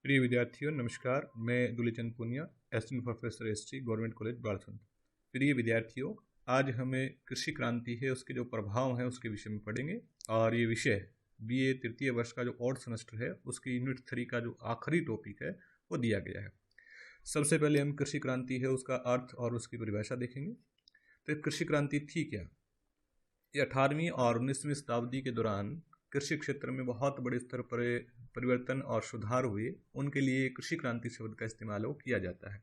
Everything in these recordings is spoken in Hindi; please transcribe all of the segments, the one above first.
प्रिय विद्यार्थियों नमस्कार। मैं Dulichand Punia, assistant professor history, government college Balsund. प्रिय विद्यार्थियों, आज हमें कृषि क्रांति है उसके जो प्रभाव हैं उसके विषय में पढ़ेंगे। और ये विषय बीए तृतीय वर्ष का जो और सेमेस्टर है उसकी यूनिट 3 का जो आखिरी टॉपिक है वो दिया गया है। सबसे पहले हम कृषि क्रांति है उसका अर्थ और उसकी परिभाषा देखेंगे। तो कृषि क्रांति थी क्या? ये 18वीं और 19वीं शताब्दी के दौरान कृषि क्षेत्र में बहुत बड़े स्तर पर परिवर्तन और सुधार हुए, उनके लिए कृषि क्रांति शब्द का इस्तेमाल वो किया जाता है।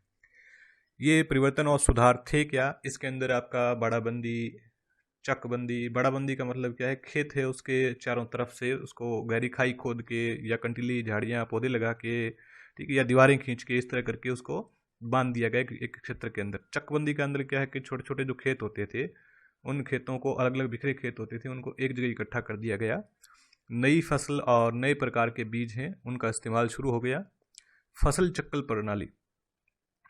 ये परिवर्तन और सुधार थे क्या? इसके अंदर आपका बाड़ाबंदी, चकबंदी। बाड़ाबंदी का मतलब क्या है? खेत है उसके चारों तरफ से उसको गहरी खाई खोद के या कंटीली झाड़ियाँ पौधे लगा के, ठीक है, या दीवारें खींच के इस तरह करके उसको बांध दिया गया एक क्षेत्र के अंदर। चकबंदी के अंदर क्या है कि छोटे छोटे जो खेत होते थे उन खेतों को, अलग अलग बिखरे खेत होते थे, उनको एक जगह इकट्ठा कर दिया गया। नई फसल और नए प्रकार के बीज हैं उनका इस्तेमाल शुरू हो गया। फसल चक्र प्रणाली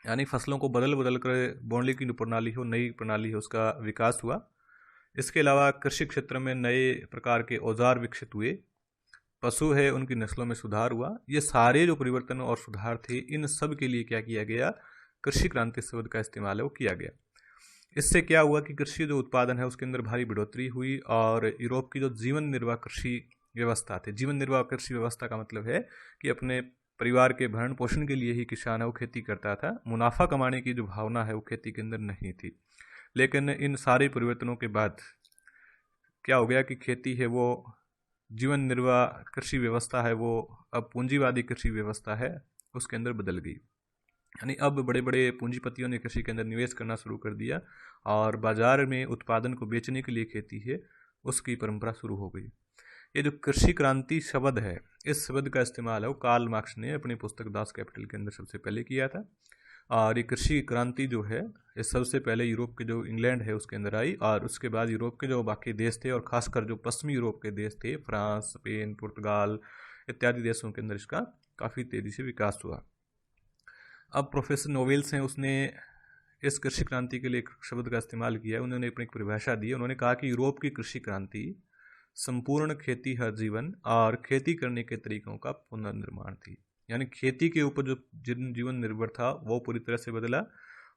यानी फसलों को बदल बदल कर बोने की जो प्रणाली हो, नई प्रणाली है, उसका विकास हुआ। इसके अलावा कृषि क्षेत्र में नए प्रकार के औजार विकसित हुए। पशु है उनकी नस्लों में सुधार हुआ। ये सारे जो परिवर्तन और सुधार थे, इन सब के लिए क्या किया गया? कृषि क्रांति शब्द का इस्तेमाल है वो किया गया। इससे क्या हुआ कि कृषि जो उत्पादन है उसके अंदर भारी बढ़ोतरी हुई और यूरोप की जो जीवन निर्वाह कृषि व्यवस्था थी, जीवन निर्वाह कृषि व्यवस्था का मतलब है कि अपने परिवार के भरण पोषण के लिए ही किसान है वो खेती करता था। मुनाफा कमाने की जो भावना है वो खेती के अंदर नहीं थी। लेकिन इन सारे परिवर्तनों के बाद क्या हो गया कि खेती है वो जीवन निर्वाह कृषि व्यवस्था है वो अब पूंजीवादी कृषि व्यवस्था है उसके अंदर बदल गई। यानी अब बड़े बड़े पूंजीपतियों ने कृषि के अंदर निवेश करना शुरू कर दिया और बाजार में उत्पादन को बेचने के लिए खेती है उसकी परंपरा शुरू हो गई। ये जो कृषि क्रांति शब्द है, इस शब्द का इस्तेमाल है वो कार्ल मार्क्स ने अपनी पुस्तक दास कैपिटल के अंदर सबसे पहले किया था। और ये कृषि क्रांति जो है ये सबसे पहले यूरोप के जो इंग्लैंड है उसके अंदर आई और उसके बाद यूरोप के जो बाकी देश थे और खासकर जो पश्चिमी यूरोप के देश थे, फ्रांस, स्पेन, पुर्तगाल इत्यादि देशों के अंदर इसका काफ़ी तेज़ी से विकास हुआ। अब प्रोफेसर नोवेल्स हैं, उसने इस कृषि क्रांति के लिए एक शब्द का इस्तेमाल किया है। उन्होंने अपनी एक परिभाषा दी। उन्होंने कहा कि यूरोप की कृषि क्रांति संपूर्ण खेती हर जीवन और खेती करने के तरीकों का पुनर्निर्माण थी। यानी खेती के ऊपर जो जीवन निर्भर था वो पूरी तरह से बदला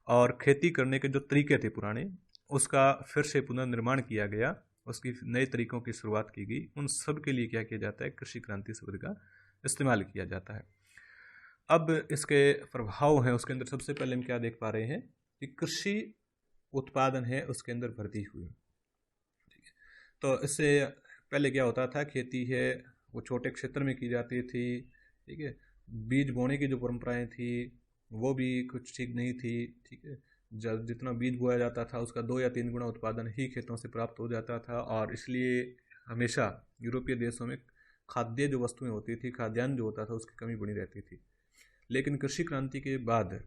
और खेती करने के जो तरीके थे पुराने, उसका फिर से पुनर्निर्माण किया गया, उसकी नए तरीकों की शुरुआत की गई। उन सब के लिए क्या किया जाता है? कृषि क्रांति शब्द का इस्तेमाल किया जाता है। अब इसके प्रभाव हैं उसके अंदर सबसे पहले हम क्या देख पा रहे हैं कि कृषि उत्पादन है उसके अंदर वृद्धि हुई। ठीक है, तो इससे पहले क्या होता था? खेती है वो छोटे क्षेत्र में की जाती थी। ठीक है, बीज बोने की जो परंपराएं थी वो भी कुछ ठीक नहीं थी। ठीक है, जब जितना बीज बोया जाता था उसका 2 या 3 गुना उत्पादन ही खेतों से प्राप्त हो जाता था और इसलिए हमेशा यूरोपीय देशों में खाद्य जो वस्तुएं होती थी, खाद्यान्न जो होता था, उसकी कमी बनी रहती थी। लेकिन कृषि क्रांति के बाद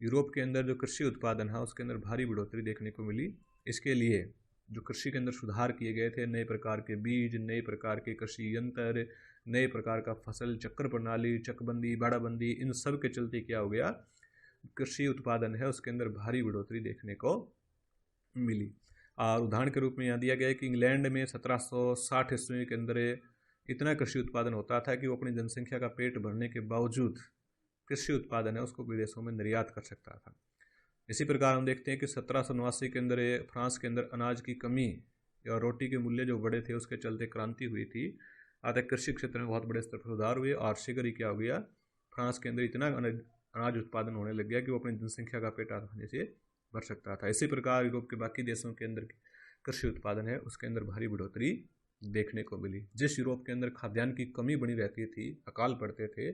यूरोप के अंदर जो कृषि उत्पादन है उसके अंदर भारी बढ़ोतरी देखने को मिली। इसके लिए जो कृषि के अंदर सुधार किए गए थे, नए प्रकार के बीज, नए प्रकार के कृषि यंत्र, नए प्रकार का फसल चक्र प्रणाली, चकबंदी, बाड़ाबंदी, इन सब के चलते क्या हो गया? कृषि उत्पादन है उसके अंदर भारी बढ़ोतरी देखने को मिली। और उदाहरण के रूप में यहाँ दिया गया है कि इंग्लैंड में 1760 ईस्वी के अंदर इतना कृषि उत्पादन होता था कि वो अपनी जनसंख्या का पेट भरने के बावजूद कृषि उत्पादन है उसको विदेशों में निर्यात कर सकता था। इसी प्रकार हम देखते हैं कि 1789 के अंदर फ्रांस के अंदर अनाज की कमी और रोटी के मूल्य जो बढ़े थे उसके चलते क्रांति हुई थी। अतः कृषि क्षेत्र में बहुत बड़े स्तर पर सुधार हुए और शीघ्र ही क्या हो गया? फ्रांस के अंदर इतना अनाज उत्पादन होने लग गया कि वो अपनी जनसंख्या का पेट आसानी से भर सकता था। इसी प्रकार यूरोप के बाकी देशों के अंदर कृषि उत्पादन है उसके अंदर भारी बढ़ोतरी देखने को मिली। जिस यूरोप के अंदर खाद्यान्न की कमी बनी रहती थी, अकाल पड़ते थे,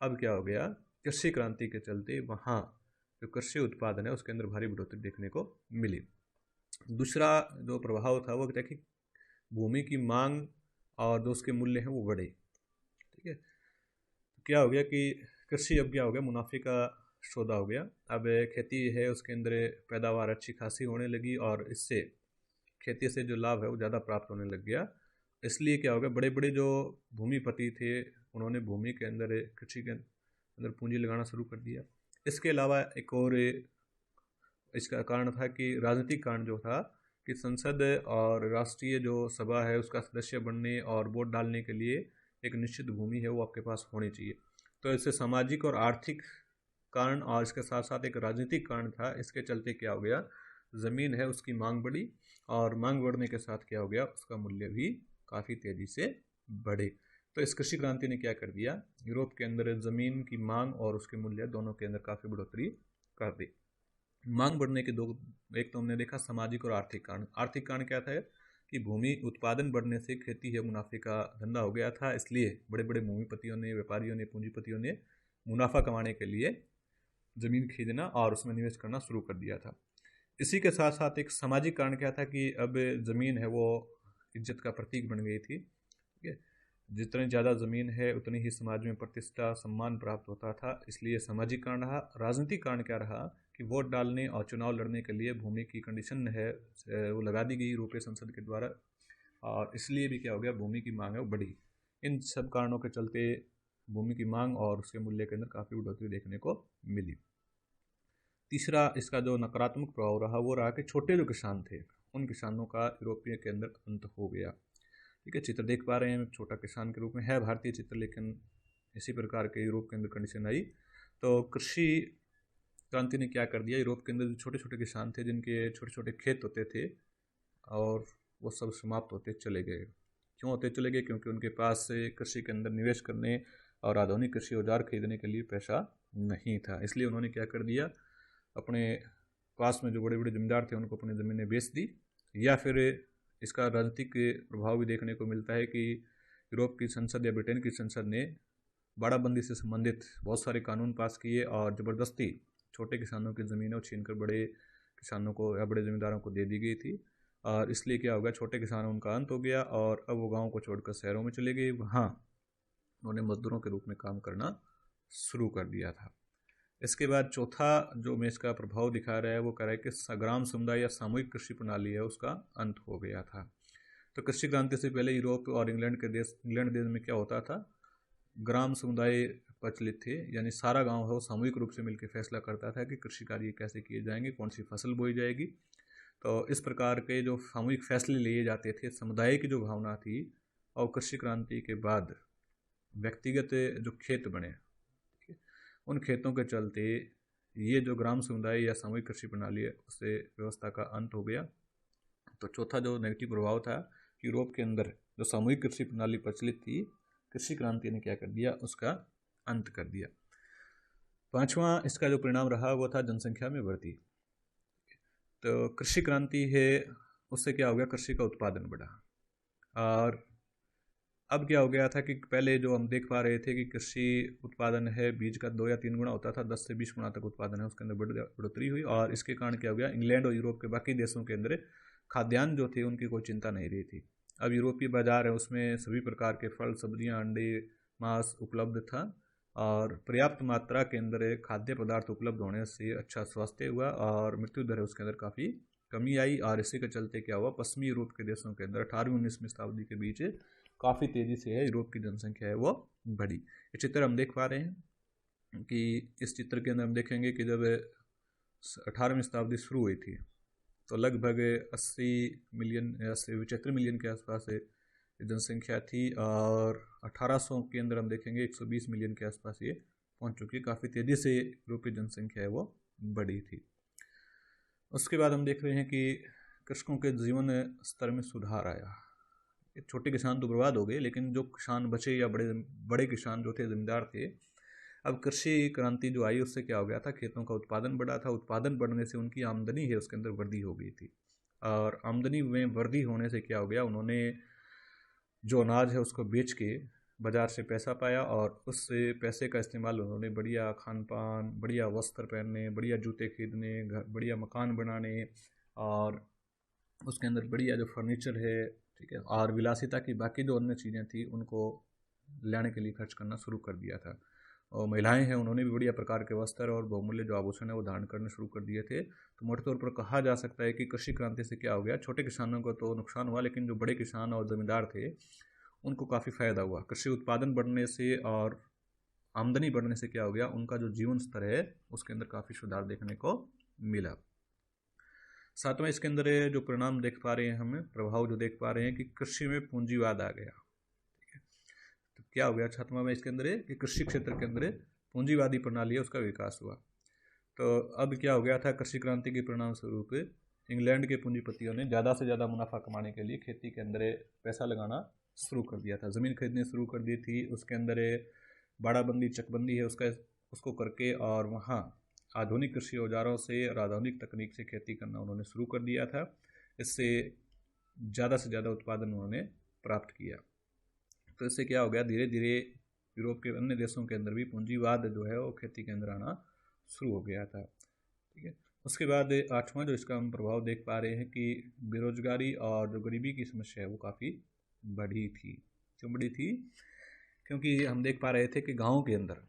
अब क्या हो गया? कृषि क्रांति के चलते वहाँ जो कृषि उत्पादन है उसके अंदर भारी बढ़ोतरी देखने को मिली। दूसरा जो प्रभाव था वो क्या कि भूमि की मांग और जो उसके मूल्य हैं वो बढ़े। ठीक है, क्या हो गया कि कृषि अब क्या हो गया? मुनाफे का सौदा हो गया। अब खेती है उसके अंदर पैदावार अच्छी खासी होने लगी और इससे खेती से जो लाभ है वो ज़्यादा प्राप्त होने लग गया। इसलिए क्या हो गया? बड़े बड़े जो भूमिपति थे उन्होंने भूमि के अंदर, कृषि के अंदर पूंजी लगाना शुरू कर दिया। इसके अलावा एक और इसका कारण था कि राजनीतिक कारण जो था कि संसद और राष्ट्रीय जो सभा है उसका सदस्य बनने और वोट डालने के लिए एक निश्चित भूमि है वो आपके पास होनी चाहिए। तो इससे सामाजिक और आर्थिक कारण और इसके साथ साथ एक राजनीतिक कारण था। इसके चलते क्या हो गया, ज़मीन है उसकी मांग बढ़ी, और मांग बढ़ने के साथ क्या हो गया, उसका मूल्य भी काफ़ी तेज़ी से बढ़े। तो इस कृषि क्रांति ने क्या कर दिया, यूरोप के अंदर ज़मीन की मांग और उसके मूल्य दोनों के अंदर काफ़ी बढ़ोतरी कर दी। मांग बढ़ने के दो, एक तो हमने देखा सामाजिक और आर्थिक कारण। आर्थिक कारण क्या था कि भूमि उत्पादन बढ़ने से खेती है मुनाफे का धंधा हो गया था, इसलिए बड़े बड़े भूमिपतियों ने, व्यापारियों ने, पूंजीपतियों ने मुनाफा कमाने के लिए ज़मीन खरीदना और उसमें निवेश करना शुरू कर दिया था। इसी के साथ साथ एक सामाजिक कारण क्या था कि अब ज़मीन है वो इज्जत का प्रतीक बन गई थी। ठीक है, जितनी ज़्यादा ज़मीन है उतनी ही समाज में प्रतिष्ठा सम्मान प्राप्त होता था, इसलिए सामाजिक कारण रहा। राजनीतिक कारण क्या रहा कि वोट डालने और चुनाव लड़ने के लिए भूमि की कंडीशन है वो लगा दी गई यूरोपीय संसद के द्वारा, और इसलिए भी क्या हो गया, भूमि की मांग है वो बढ़ी। इन सब कारणों के चलते भूमि की मांग और उसके मूल्य के अंदर काफ़ी बढ़ोतरी देखने को मिली। तीसरा इसका जो नकारात्मक प्रभाव रहा वो रहा कि छोटे जो किसान थे उन किसानों का यूरोपीय के अंदर अंत हो गया। ठीक है, चित्र देख पा रहे हैं, छोटा किसान के रूप में है भारतीय चित्र, लेकिन इसी प्रकार के यूरोप के अंदर कंडीशन आई। तो कृषि क्रांति ने क्या कर दिया, यूरोप के अंदर जो छोटे छोटे किसान थे, जिनके छोटे छोटे खेत होते थे, और वो सब समाप्त होते चले गए। क्यों होते चले गए, क्योंकि उनके पास से कृषि के अंदर निवेश करने और आधुनिक कृषि औजार खरीदने के लिए पैसा नहीं था। इसलिए उन्होंने क्या कर दिया, अपने पास में जो बड़े बड़े जमींदार थे उनको अपनी ज़मीनें बेच दी। या फिर इसका राजनीतिक प्रभाव भी देखने को मिलता है कि यूरोप की संसद या ब्रिटेन की संसद ने बाड़ाबंदी से संबंधित बहुत सारे कानून पास किए और ज़बरदस्ती छोटे किसानों की ज़मीनों छीनकर बड़े किसानों को या बड़े ज़मींदारों को दे दी गई थी। और इसलिए क्या होगा, छोटे किसानों उनका अंत हो गया और अब वो गाँव को छोड़कर शहरों में चले गए। वहाँ उन्होंने मजदूरों के रूप में काम करना शुरू कर दिया था। इसके बाद चौथा जो में इसका प्रभाव दिखा रहा है वो कह रहा है कि ग्राम समुदाय या सामूहिक कृषि प्रणाली है उसका अंत हो गया था। तो कृषि क्रांति से पहले यूरोप और इंग्लैंड देश में क्या होता था, ग्राम समुदाय प्रचलित थे, यानी सारा गांव है वो सामूहिक रूप से मिलकर फैसला करता था कि कृषि कार्य कैसे किए जाएंगे, कौन सी फसल बोई जाएगी। तो इस प्रकार के जो सामूहिक फैसले लिए जाते थे, समुदाय की जो भावना थी, और कृषि क्रांति के बाद व्यक्तिगत जो खेत बने, उन खेतों के चलते ये जो ग्राम समुदाय या सामूहिक कृषि प्रणाली है उससे व्यवस्था का अंत हो गया। तो चौथा जो नेगेटिव प्रभाव था कि यूरोप के अंदर जो सामूहिक कृषि प्रणाली प्रचलित थी, कृषि क्रांति ने क्या कर दिया, उसका अंत कर दिया। पांचवा इसका जो परिणाम रहा वो था जनसंख्या में वृद्धि। तो कृषि क्रांति है उससे क्या हो गया, कृषि का उत्पादन बढ़ा। और अब क्या हो गया था कि पहले जो हम देख पा रहे थे कि कृषि उत्पादन है बीज का 2 या 3 गुना होता था, 10 से 20 गुना तक उत्पादन है उसके अंदर बढ़ोतरी हुई। और इसके कारण क्या हो गया, इंग्लैंड और यूरोप के बाकी देशों के अंदर खाद्यान्न जो थे उनकी कोई चिंता नहीं रही थी। अब यूरोपीय बाजार है उसमें सभी प्रकार के फल, सब्जियां, अंडे, मांस उपलब्ध था, और पर्याप्त मात्रा के अंदर खाद्य पदार्थ उपलब्ध होने से अच्छा स्वास्थ्य हुआ और मृत्यु दर है उसके अंदर काफ़ी कमी आई। और इसी के चलते क्या हुआ, पश्चिमी यूरोप के देशों के अंदर 18वीं-19वीं शताब्दी के बीच काफ़ी तेज़ी से है यूरोप की जनसंख्या है वो बढ़ी। ये चित्र हम देख पा रहे हैं कि इस चित्र के अंदर हम देखेंगे कि जब 18वीं शताब्दी शुरू हुई थी तो लगभग 80 मिलियन या 75 मिलियन के आसपास जनसंख्या थी, और 1800 के अंदर हम देखेंगे 120 मिलियन के आसपास ये पहुंच चुकी है। काफ़ी तेज़ी से यूरोपीय जनसंख्या है वो बढ़ी थी। उसके बाद हम देख रहे हैं कि कृषकों के जीवन स्तर में सुधार आया। छोटे किसान तो बर्बाद हो गए, लेकिन जो किसान बचे या बड़े बड़े किसान जो थे, जमींदार थे, अब कृषि क्रांति जो आई उससे क्या हो गया था, खेतों का उत्पादन बढ़ा था। उत्पादन बढ़ने से उनकी आमदनी है उसके अंदर वृद्धि हो गई थी, और आमदनी में वृद्धि होने से क्या हो गया, उन्होंने जो अनाज है उसको बेच के बाज़ार से पैसा पाया, और उस पैसे का इस्तेमाल उन्होंने बढ़िया खान पान, बढ़िया वस्त्र पहनने, बढ़िया जूते खरीदने, घर बढ़िया मकान बनाने, और उसके अंदर बढ़िया जो फर्नीचर है, ठीक है, और विलासिता की बाकी जो अन्य चीज़ें थी उनको लाने के लिए खर्च करना शुरू कर दिया था। और महिलाएं हैं उन्होंने भी बढ़िया प्रकार के वस्त्र और बहुमूल्य जो आभूषण है वो धारण करने शुरू कर दिए थे। तो मोटे तौर पर कहा जा सकता है कि कृषि क्रांति से क्या हो गया, छोटे किसानों को तो नुकसान हुआ, लेकिन जो बड़े किसान और जमींदार थे उनको काफ़ी फ़ायदा हुआ। कृषि उत्पादन बढ़ने से और आमदनी बढ़ने से क्या हो गया, उनका जो जीवन स्तर है उसके अंदर काफ़ी सुधार देखने को मिला। साथ में इसके अंदर जो परिणाम देख पा रहे हैं, हमें प्रभाव जो देख पा रहे हैं कि कृषि में पूंजीवाद आ गया। ठीक है, तो क्या हो गया 6वां में इसके अंदर कि कृषि क्षेत्र के अंदर पूंजीवादी प्रणाली है उसका विकास हुआ। तो अब क्या हो गया था, कृषि क्रांति के परिणाम स्वरूप इंग्लैंड के पूंजीपतियों ने ज़्यादा से ज़्यादा मुनाफा कमाने के लिए खेती के अंदर पैसा लगाना शुरू कर दिया था, ज़मीन खरीदनी शुरू कर दी थी। उसके अंदर बाड़ाबंदी चकबंदी है उसको करके और वहाँ आधुनिक कृषि औजारों से और आधुनिक तकनीक से खेती करना उन्होंने शुरू कर दिया था। इससे ज़्यादा से ज़्यादा उत्पादन उन्होंने प्राप्त किया। तो इससे क्या हो गया, धीरे धीरे यूरोप के अन्य देशों के अंदर भी पूंजीवाद जो है वो खेती के अंदर आना शुरू हो गया था। ठीक है, उसके बाद 8वां जो इसका हम प्रभाव देख पा रहे हैं कि बेरोजगारी और जो गरीबी की समस्या है वो काफ़ी बढ़ी थी। क्यों बढ़ी थी? क्योंकि हम देख पा रहे थे कि गाँव के अंदर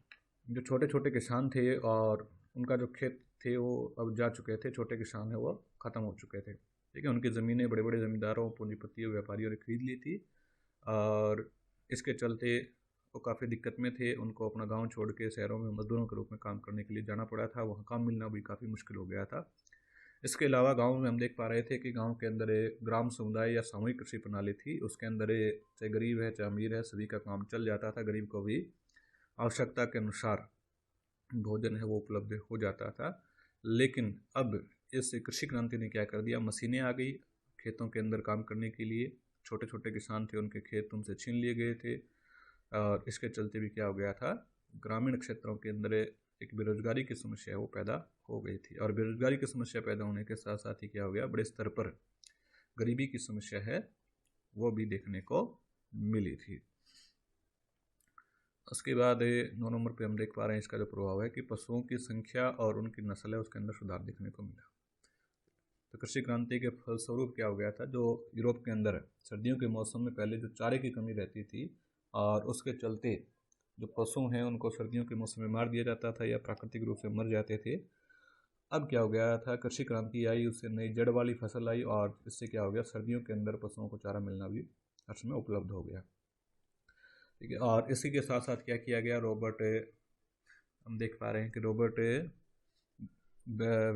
जो छोटे छोटे किसान थे और उनका जो खेत थे वो अब जा चुके थे, छोटे किसान है वो ख़त्म हो चुके थे। ठीक है, उनकी ज़मीनें बड़े बड़े ज़मींदारों, पूंजीपतियों, व्यापारियों ने खरीद ली थी और इसके चलते वो काफ़ी दिक्कत में थे। उनको अपना गांव छोड़ के शहरों में मजदूरों के रूप में काम करने के लिए जाना पड़ा था, वहाँ काम मिलना भी काफ़ी मुश्किल हो गया था। इसके अलावा गांव में हम देख पा रहे थे कि गांव के अंदर ग्राम समुदाय या सामूहिक कृषि प्रणाली थी, उसके अंदर चाहे गरीब है चाहे अमीर है सभी का काम चल जाता था। गरीब को भी आवश्यकता के अनुसार भोजन है वो उपलब्ध हो जाता था। लेकिन अब इस कृषि क्रांति ने क्या कर दिया, मशीनें आ गई खेतों के अंदर काम करने के लिए। छोटे छोटे किसान थे, उनके खेत उनसे छीन लिए गए थे और इसके चलते भी क्या हो गया था, ग्रामीण क्षेत्रों के अंदर एक बेरोजगारी की समस्या वो पैदा हो गई थी। और बेरोजगारी की समस्या पैदा होने के साथ साथ ही क्या हो गया, बड़े स्तर पर गरीबी की समस्या है वो भी देखने को मिली थी। उसके बाद 9 नंबर पे हम देख पा रहे हैं इसका जो प्रभाव है कि पशुओं की संख्या और उनकी नस्ल है उसके अंदर सुधार देखने को मिला। तो कृषि क्रांति के फलस्वरूप क्या हो गया था, जो यूरोप के अंदर सर्दियों के मौसम में पहले जो चारे की कमी रहती थी और उसके चलते जो पशु हैं उनको सर्दियों के मौसम में मार दिया जाता था या प्राकृतिक रूप से मर जाते थे। अब क्या हो गया था, कृषि क्रांति आई, उससे नई जड़ वाली फसल आई और इससे क्या हो गया, सर्दियों के अंदर पशुओं को चारा मिलना भी हर समय उपलब्ध हो गया। ठीक है, और इसी के साथ साथ क्या किया गया, हम देख पा रहे हैं कि रॉबर्ट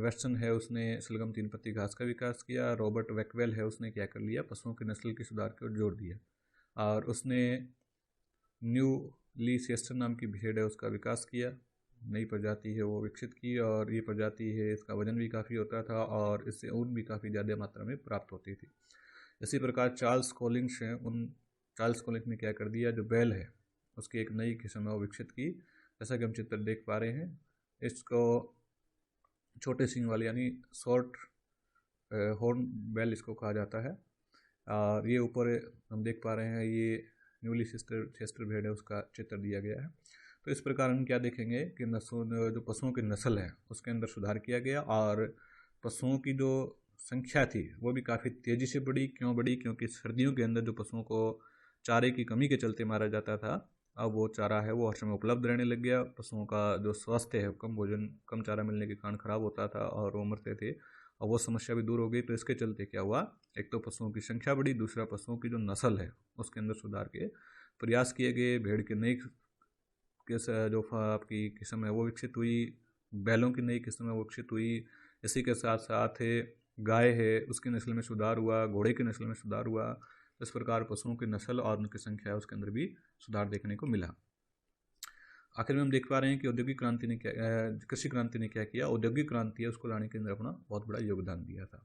वेस्टन है उसने सलगम 3 पत्ती घास का विकास किया। रॉबर्ट वेकवेल है उसने क्या कर लिया, पशुओं की नस्ल की सुधार की ओर जोर दिया और उसने न्यू लीसेस्टर नाम की भेड़ है उसका विकास किया, नई प्रजाति है वो विकसित की और ये प्रजाति है इसका वजन भी काफ़ी होता था और इससे ऊन भी काफ़ी ज़्यादा मात्रा में प्राप्त होती थी। इसी प्रकार चार्ल्स कॉलिंस ने क्या कर दिया, जो बैल है उसकी एक नई किस्म है वो विकसित की। जैसा कि हम चित्र देख पा रहे हैं, इसको छोटे सींग वाली यानी शॉर्ट हॉर्न बैल इसको कहा जाता है और ये ऊपर हम देख पा रहे हैं ये न्यूली चेस्टर भेड़ है उसका चित्र दिया गया है। तो इस प्रकार हम क्या देखेंगे कि जो पशुओं की नस्ल है उसके अंदर सुधार किया गया और पशुओं की जो संख्या थी वो भी काफ़ी तेज़ी से बढ़ी। क्यों बढ़ी? क्योंकि सर्दियों के अंदर जो पशुओं को चारे की कमी के चलते मारा जाता था, अब वो चारा है वो हर समय उपलब्ध रहने लग गया। पशुओं का जो स्वास्थ्य है कम चारा मिलने के कारण खराब होता था और वो मरते थे और वो समस्या भी दूर हो गई। तो इसके चलते क्या हुआ, एक तो पशुओं की संख्या बढ़ी, दूसरा पशुओं की जो नस्ल है उसके अंदर सुधार के प्रयास किए गए। भेड़ की नई जो आपकी किस्म है वो विकसित हुई, बैलों की नई किस्म है वो विकसित हुई। इसी के साथ साथ गाय है उसकी नस्ल में सुधार हुआ, घोड़े की नस्ल में सुधार हुआ। इस प्रकार पशुओं की नस्ल और उनकी संख्या है उसके अंदर भी सुधार देखने को मिला। आखिर में हम देख पा रहे हैं कि कृषि क्रांति ने क्या किया, औद्योगिक क्रांति है उसको लाने के अंदर अपना बहुत बड़ा योगदान दिया था।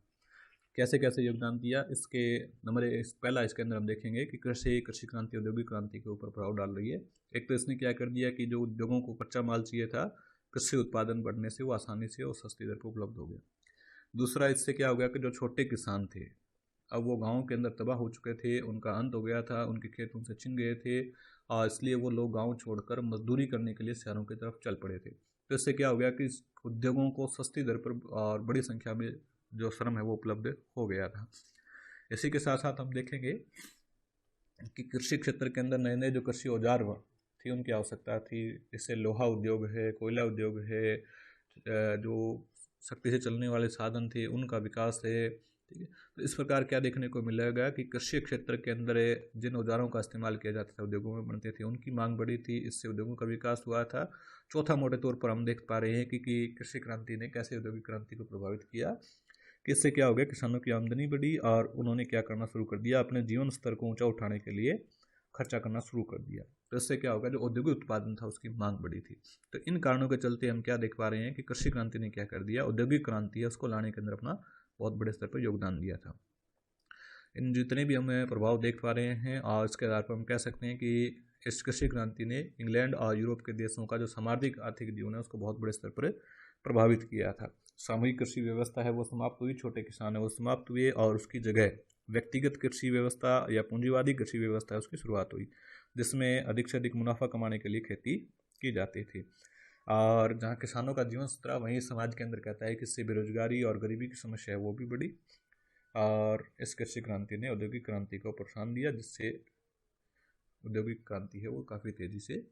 कैसे कैसे योगदान दिया, पहला इसके अंदर हम देखेंगे कि कृषि क्रांति औद्योगिक क्रांति के ऊपर प्रभाव डाल रही है। एक तो इसने क्या कर दिया कि जो उद्योगों को कच्चा माल चाहिए था कृषि उत्पादन बढ़ने से वो आसानी से और सस्ती दर पर उपलब्ध हो गया। दूसरा इससे क्या हो गया कि जो छोटे किसान थे अब वो गाँव के अंदर तबाह हो चुके थे, उनका अंत हो गया था, उनके खेत उनसे छिन गए थे और इसलिए वो लोग गाँव छोड़कर मजदूरी करने के लिए शहरों की तरफ चल पड़े थे। तो इससे क्या हो गया कि उद्योगों को सस्ती दर पर और बड़ी संख्या में जो श्रम है वो उपलब्ध हो गया था। इसी के साथ साथ हम देखेंगे कि कृषि क्षेत्र के अंदर नए नए जो कृषि औजार थी उनकी आवश्यकता थी। इससे लोहा उद्योग है, कोयला उद्योग है, जो शक्ति से चलने वाले साधन थे उनका विकास है। ठीक है, तो इस प्रकार क्या देखने को मिलेगा कि कृषि क्षेत्र के अंदर जिन औजारों का इस्तेमाल किया जाता था उद्योगों में बनते थे उनकी मांग बढ़ी थी, इससे उद्योगों का विकास हुआ था। चौथा मोटे तौर पर हम देख पा रहे हैं कि कृषि क्रांति ने कैसे औद्योगिक क्रांति को प्रभावित किया, कि इससे क्या हो गया, किसानों की आमदनी बढ़ी और उन्होंने क्या करना शुरू कर दिया, अपने जीवन स्तर को ऊंचा उठाने के लिए खर्चा करना शुरू कर दिया। तो इससे क्या होगा, जो औद्योगिक उत्पादन था उसकी मांग बढ़ी थी। तो इन कारणों के चलते हम क्या देख पा रहे हैं कि कृषि क्रांति ने क्या कर दिया, औद्योगिक क्रांति है उसको लाने के अंदर अपना बहुत बड़े स्तर पर योगदान दिया था। इन जितने भी हमें प्रभाव देख पा रहे हैं और इसके आधार पर हम कह सकते हैं कि इस कृषि क्रांति ने इंग्लैंड और यूरोप के देशों का जो सामाजिक आर्थिक जीवन है उसको बहुत बड़े स्तर पर प्रभावित किया था। सामूहिक कृषि व्यवस्था है वो समाप्त हुई, छोटे किसान है वो समाप्त हुए, और उसकी जगह व्यक्तिगत कृषि व्यवस्था या पूंजीवादी कृषि व्यवस्था उसकी शुरुआत हुई, जिसमें अधिक से अधिक मुनाफा कमाने के लिए खेती की जाती थी। और जहाँ किसानों का जीवन स्तर वहीं समाज के अंदर कहता है कि इससे बेरोजगारी और गरीबी की समस्या है वो भी बढ़ी, और इस कृषि क्रांति ने औद्योगिक क्रांति को प्रोत्साहन दिया, जिससे औद्योगिक क्रांति है वो काफ़ी तेज़ी से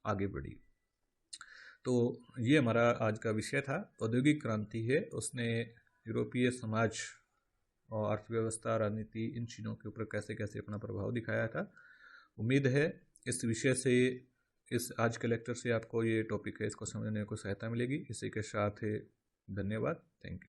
आगे बढ़ी। तो ये हमारा आज का विषय था। औद्योगिक क्रांति है उसने यूरोपीय समाज और अर्थव्यवस्था, राजनीति, इन चीज़ों के ऊपर कैसे कैसे अपना प्रभाव दिखाया था। उम्मीद है इस विषय से, इस आज के लेक्चर से आपको ये टॉपिक है इसको समझने को सहायता मिलेगी। इसी के साथ धन्यवाद। Thank you.